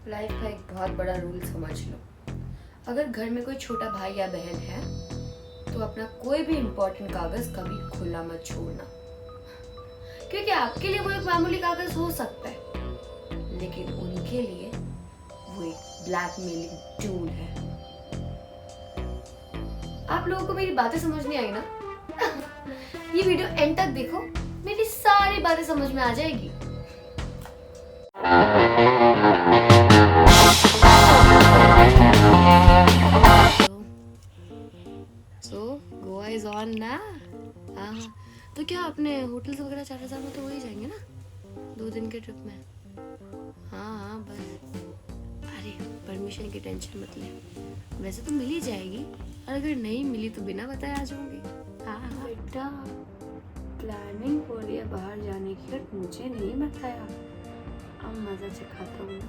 Life का एक बहुत बड़ा रूल समझ लो। अगर घर में कोई छोटा भाई या बहन है तो अपना कोई भी इम्पोर्टेंट कागज कभी खुला मत छोड़ना, क्योंकि आपके लिए वो एक मामूली कागज हो सकता है लेकिन उनके लिए वो एक ब्लैकमेलिंग टूल है। आप लोगों को मेरी बातें समझ में आई ना? ये वीडियो एंड तक देखो, मेरी सारी बातें समझ में आ जाएगी। गोवा इज ऑन ना। हाँ, तो क्या अपने होटल्स वगैरह 4,000 में तो हो ही जाएंगे ना 2 दिन के ट्रिप में। हाँ बस, अरे परमिशन की टेंशन मत ले, वैसे तो मिल ही जाएगी, और अगर नहीं मिली तो बिना बताए आ जाऊंगी। हाँ बेटा, प्लानिंग हो रही है बाहर जाने की, बट मुझे नहीं बताया। अब मजा चखाता हूँ।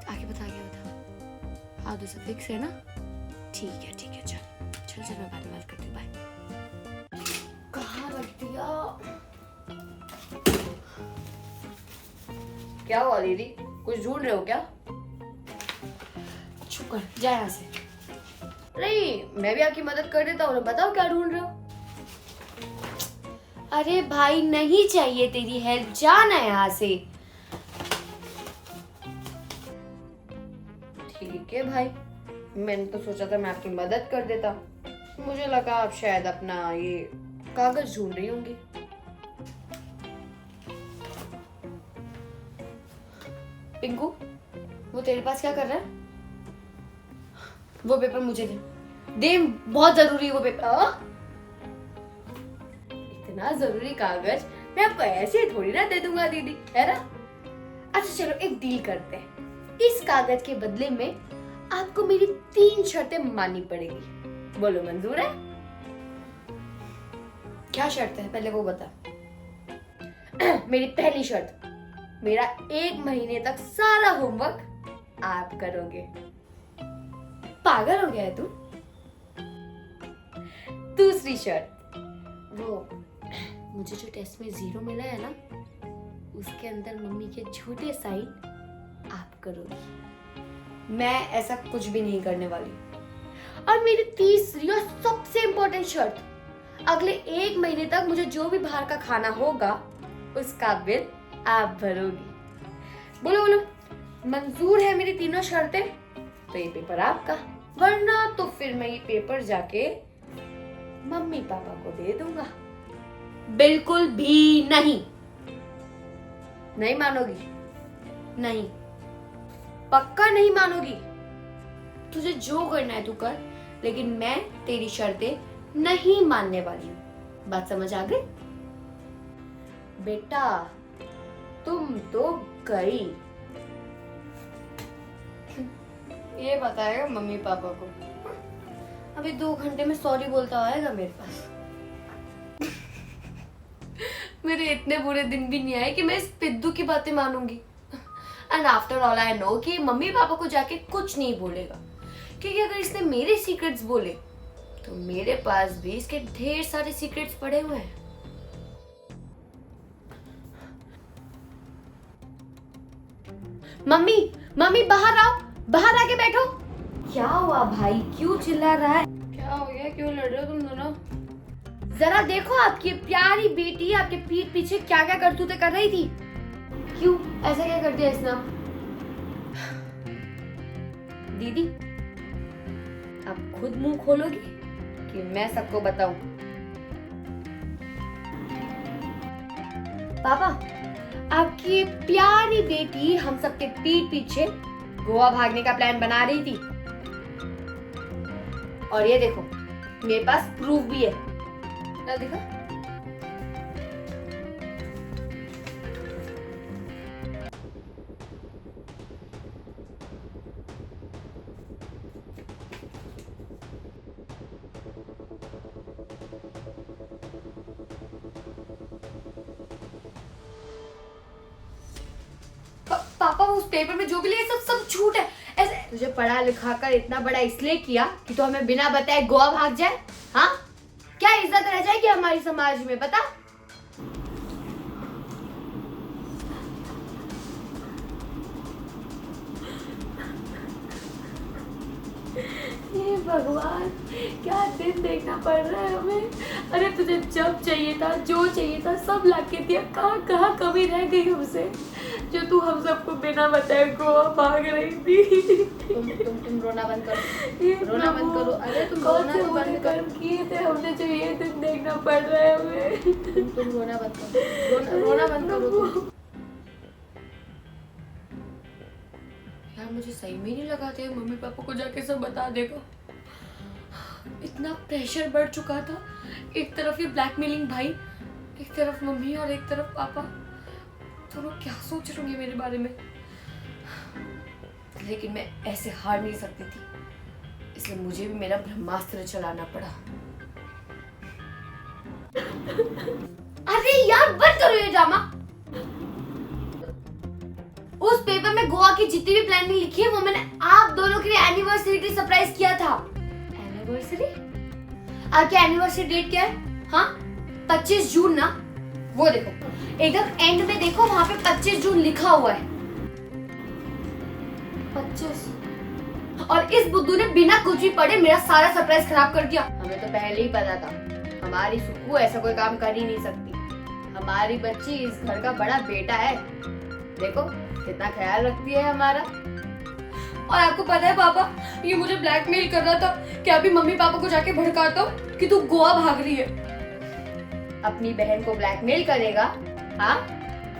आगे बता, आगे बता। हाँ तो सब फिक्स है ना? ठीक है चल मैं बाद में बात करती हूँ। बाय। कहाँ रख दिया? क्या हुआ दीदी, कुछ ढूंढ रहे हो क्या? चुप कर, जा यहाँ से। नहीं, मैं भी आपकी मदद कर देता हूँ। बताओ क्या ढूंढ रहे हो? अरे भाई, नहीं चाहिए तेरी हेल्प, जाना यहाँ से। ठीक है भाई, मैंने तो सोचा था मैं आपकी मदद कर देता, मुझे लगा आप शायद अपना ये कागज ढूंढ रही होंगी। पिंकू, वो तेरे पास क्या कर रहा है? वो पेपर मुझे दे, बहुत जरूरी है वो पेपर। इतना जरूरी कागज मैं आपको ऐसे थोड़ी ना दे दूंगा दीदी, है ना? अच्छा चलो, एक डील करते हैं। इस कागज के बदले में आपको मेरी 3 शर्तें माननी पड़ेगी। बोलो, मंजूर है? क्या शर्त है पहले वो बता। मेरी पहली शर्त, मेरा 1 महीने तक सारा होमवर्क आप करोगे। पागल हो गया है तू? दूसरी शर्त, वो मुझे जो टेस्ट में 0 मिला है ना, उसके अंदर मम्मी के झूठे साइन आप करोगी। मैं ऐसा कुछ भी नहीं करने वाली। और मेरी तीसरी और सबसे इंपॉर्टेंट शर्त, अगले 1 महीने तक मुझे जो भी बाहर का खाना होगा उसका बिल आप भरोगी। बोलो बोलो, मंजूर है मेरी तीनों शर्तें? तो ये पेपर आपका, वरना तो फिर मैं ये पेपर जाके मम्मी पापा को दे दूंगा। बिल्कुल भी नहीं। नहीं मानोगी? नहीं, पक्का नहीं मानोगी? तुझे जो करना है तू कर, लेकिन मैं तेरी शर्तें नहीं मानने वाली हूँ। बात समझ आ गई? बेटा तुम तो गई। ये बताएगा मम्मी पापा को। अभी 2 घंटे में सॉरी बोलता आएगा मेरे पास। मेरे इतने बुरे दिन भी नहीं आए कि मैं इस पिद्दू की बातें मानूंगी। And after all I know कि मम्मी पापा को जाके कुछ नहीं बोलेगा, क्योंकि अगर इसने मेरे सीक्रेट्स बोले तो मेरे पास भी इसके ढेर सारे सीक्रेट्स पड़े हुए हैं। मम्मी मम्मी, बाहर आओ, बाहर आके बैठो। क्या हुआ भाई, क्यों चिल्ला रहा है? क्या हो गया, क्यों लड़ रहे हो तुम दोनों? जरा देखो, आपकी प्यारी बेटी आपके पीठ पीछे क्या क्या करतूतें कर रही थी। क्यों, ऐसा क्या कर दिया इसने? दीदी, आप खुद मुंह खोलोगी कि मैं सबको बताऊं? पापा, आपकी प्यारी बेटी हम सबके पीठ पीछे गोवा भागने का प्लान बना रही थी, और ये देखो मेरे पास प्रूफ भी है। क्या देखो? पापा, उस पेपर में जो भी लिखा सब झूठ है। ऐसे तुझे पढ़ा लिखा कर इतना बड़ा इसलिए किया कि तो हमें बिना बताए गोवा भाग जाए? हाँ, क्या इज्जत रह जाएगी हमारी समाज में, बता? भगवान, क्या दिन देखना पड़ रहा है हमें। अरे तुझे जब चाहिए था, जो चाहिए था सब ला के दिया, कहाँ कहाँ कमी रह गई हमसे जो तू हम सबको बिना बताए गोवा भाग रही थी। तुम रोना बंद करो, रोना बंद करो। अरे तुम रोना तो बंद कर्म किए थे हमने जो ये दिन देखना पड़ रहा है हमें। तुम रोना बंद करो, रोना बंद करो तुम। यार मुझे सही में नहीं लगा था मम्मी पापा को जाके सब बता देगा। इतना प्रेशर बढ़ चुका था, एक तरफ ये ब्लैकमेलिंग भाई, एक तरफ मम्मी और एक तरफ पापा, दोनों क्या सोच रहे होंगे मेरे बारे में। लेकिन मैं ऐसे हार नहीं सकती थी, इसलिए मुझे भी मेरा ब्रह्मास्त्र चलाना पड़ा। अरे यार बंद करो ये ड्रामा। उस पेपर में गोवा की जितनी भी प्लानिंग लिखी है वो मैंने आप दोनों के लिए एनिवर्सरी के लिए सरप्राइज किया था। एनिवर्सरी? आपकी एनिवर्सरी डेट क्या है? हाँ 25 जून ना? वो देखो एकदम एंड में देखो, वहां पे 25 जून लिखा हुआ है। 25। और इस बुद्धू ने बिना कुछ भी पढ़े मेरा सारा सरप्राइज खराब कर दिया। हमें तो पहले ही पता था हमारी सुक्कू ऐसा कोई काम कर ही नहीं सकती। हमारी बच्ची इस घर का बड़ा बेटा है, देखो कितना ख्याल रखती है हमारा। और आपको पता है पापा, ये मुझे ब्लैकमेल कर रहा था कि अभी मम्मी पापा को जाके भड़काता हूँ कि तू गोवा भाग रही है। अपनी बहन को ब्लैकमेल करेगा? हाँ,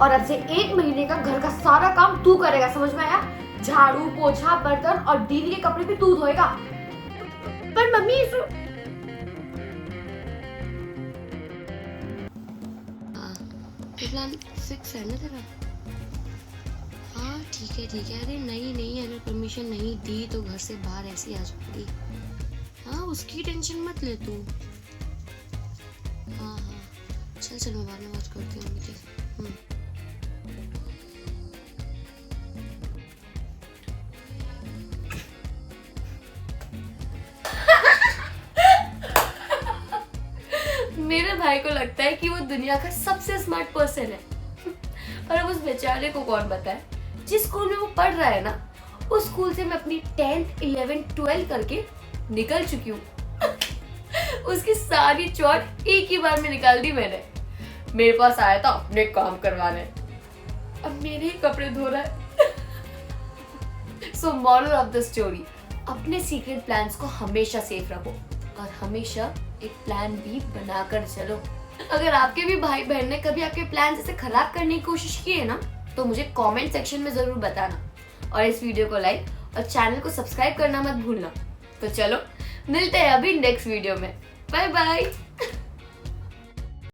और अब से 1 महीने का घर का सारा काम तू करेगा, समझ में आया? झाड़ू पोछा बर्तन और दीदी के कपड़े भी तू धोएगा। पर मम्मी प्लान फिक्स है ना तेरा? हाँ ठीक है। अरे नहीं अगर परमिशन नहीं दी तो घर से बाहर ऐसे आ जाऊंगी। हाँ उसकी टेंशन मत ले तू। हाँ चल मैं बाद में बात करती हूँ मम्मी के। मेरे भाई को लगता है कि वो दुनिया का सबसे स्मार्ट पर्सन है, और अब उस बेचारे को कौन बताए जिस स्कूल में वो पढ़ रहा है ना, उस स्कूल से मैं अपनी 10th 11th 12 करके निकल चुकी हूँ। उसकी सारी चोट एक ही बार में निकाल दी मैंने। मेरे पास आया था अपने काम करवाने, अब मेरे ही कपड़े धो रहा है। So moral of the story, अपने सीक्रेट प्लान्स को हमेशा सेफ रखो और हमेशा एक प्लान भी बनाकर चलो। अगर आपके भी भाई बहन ने कभी आपके प्लान ऐसे खराब करने की कोशिश की है ना, तो मुझे कमेंट सेक्शन में जरूर बताना, और इस वीडियो को लाइक और चैनल को सब्सक्राइब करना मत भूलना। तो चलो मिलते हैं अभी नेक्स्ट वीडियो में। Bye bye.